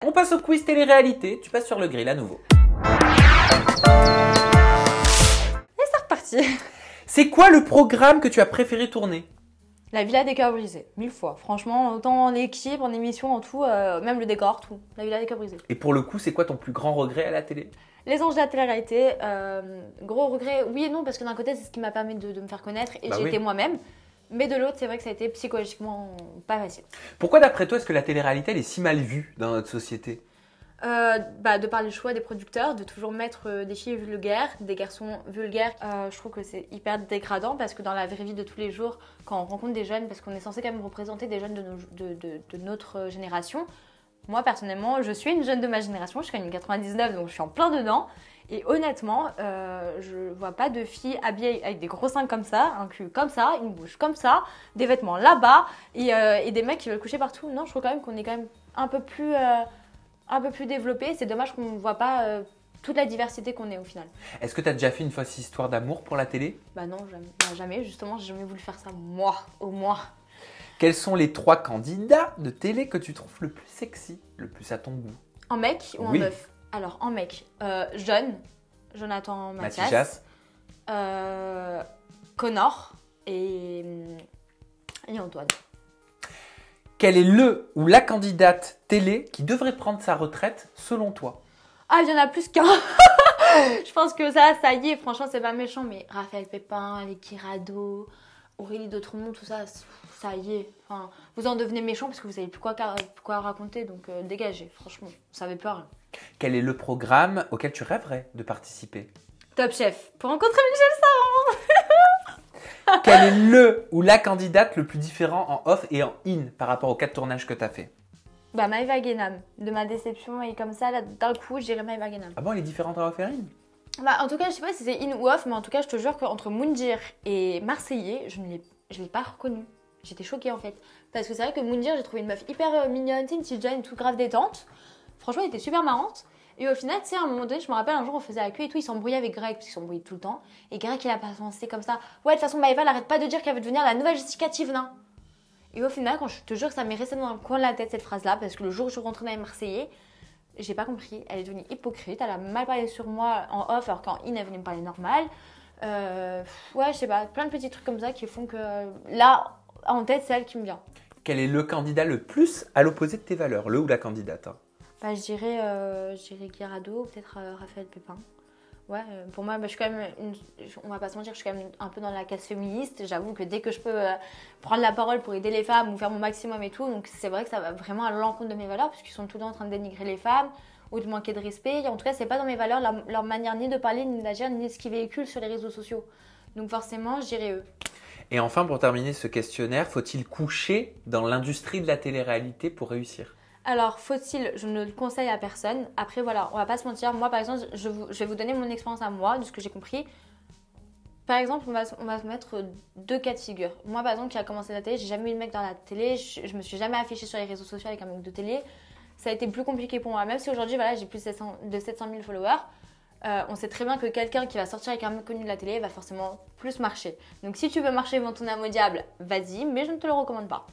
On passe au quiz télé-réalité. Tu passes sur le grill à nouveau. Et c'est reparti. C'est quoi le programme que tu as préféré tourner? La Villa des Cœurs Brisés, 1000 fois. Franchement, autant en équipe, en émission, en tout, même le décor, tout. La Villa des Cœurs Brisés. Et pour le coup, c'est quoi ton plus grand regret à la télé? Les Anges de la télé-réalité, gros regret, oui et non, parce que d'un côté, c'est ce qui m'a permis de me faire connaître et j'ai été moi-même. Mais de l'autre, c'est vrai que ça a été psychologiquement pas facile. Pourquoi d'après toi, est-ce que la télé-réalité elle est si mal vue dans notre société? De par les choix des producteurs, de toujours mettre des filles vulgaires, des garçons vulgaires. Je trouve que c'est hyper dégradant parce que dans la vraie vie de tous les jours, quand on rencontre des jeunes, parce qu'on est censé quand même représenter des jeunes de notre génération, moi personnellement, je suis une jeune de ma génération, je suis quand même 99 donc je suis en plein dedans. Et honnêtement, je vois pas de filles habillées avec des gros seins comme ça, un cul comme ça, une bouche comme ça, des vêtements là-bas et des mecs qui veulent coucher partout. Non, je trouve quand même qu'on est quand même un peu plus développé. C'est dommage qu'on ne voit pas toute la diversité qu'on est au final. Est-ce que tu as déjà fait une fausse histoire d'amour pour la télé? Bah non, jamais. Bah, jamais. Justement, j'ai jamais voulu faire ça, moi, au moins. Quels sont les 3 candidats de télé que tu trouves le plus sexy, le plus à ton goût? En mec ou en meuf? Alors, en mec, Jonathan Mathias, Connor et Antoine. Quel est le ou la candidate télé qui devrait prendre sa retraite selon toi? Ah, il y en a plus qu'un. Je pense que ça y est, franchement, c'est pas méchant, mais Raphaël Pépin, les Kirado, Aurélie d'Autremont, tout ça, ça y est. Enfin, vous en devenez méchant parce que vous savez plus quoi raconter, donc dégagez, franchement, vous savez plus rien. Quel est le programme auquel tu rêverais de participer? Top Chef, pour rencontrer Michel Saran. Quel est le ou la candidate le plus différent en off et en in par rapport aux 4 tournages que tu as fait? Bah Maëva Guénam, de ma déception et comme ça, là, d'un coup, je dirais Maëva Guénam. Ah bon, elle est différente en off et en in? Bah en tout cas, je sais pas si c'est in ou off, mais en tout cas, je te jure qu'entre Moundir et Marseillais, je l'ai pas reconnu. J'étais choquée en fait. Parce que c'est vrai que Moundir, j'ai trouvé une meuf hyper mignonne, une petite jeune, tout grave détente. Franchement, elle était super marrante. Et au final, tu sais, à un moment donné, je me rappelle un jour, on faisait la queue et tout, il s'embrouillait avec Greg, parce qu'il s'embrouillait tout le temps. Et Greg, il a pas pensé comme ça. Ouais, de toute façon, Maëva, elle arrête pas de dire qu'elle veut devenir la nouvelle Jessica Thivenin. Et au final, quand je te jure que ça m'est resté dans le coin de la tête cette phrase-là, parce que le jour où je suis rentrée dans les Marseillais, j'ai pas compris. Elle est devenue hypocrite, elle a mal parlé sur moi en off, alors qu'en in, elle venait me parler normal. Ouais, je sais pas, plein de petits trucs comme ça qui font que là, en tête, c'est elle qui me vient. Quel est le candidat le plus à l'opposé de tes valeurs, le ou la candidate? Bah, je dirais Guirado, peut-être Raphaël Pépin. Ouais, pour moi, bah, je suis quand même, on va pas se mentir, je suis quand même un peu dans la case féministe. J'avoue que dès que je peux prendre la parole pour aider les femmes ou faire mon maximum et tout, donc c'est vrai que ça va vraiment à l'encontre de mes valeurs, parce qu'ils sont tout le temps en train de dénigrer les femmes ou de manquer de respect. Et en tout cas, c'est pas dans mes valeurs leur manière ni de parler, ni d'agir, ni de ce qu'ils véhiculent sur les réseaux sociaux. Donc forcément, je dirais eux. Et enfin, pour terminer ce questionnaire, faut-il coucher dans l'industrie de la télé-réalité pour réussir? Alors, faut-il, je ne le conseille à personne. Après, voilà, on va pas se mentir. Moi, par exemple, je vais vous donner mon expérience à moi, de ce que j'ai compris. Par exemple, on va se mettre 2 cas de figure. Moi, par exemple, qui a commencé la télé, j'ai jamais eu de mec dans la télé. Je me suis jamais affichée sur les réseaux sociaux avec un mec de télé. Ça a été plus compliqué pour moi. Même si aujourd'hui, voilà, j'ai plus de 700 000 followers. On sait très bien que quelqu'un qui va sortir avec un mec connu de la télé va forcément plus marcher. Donc, si tu veux marcher et vont tourner à mot diable, vas-y, mais je ne te le recommande pas.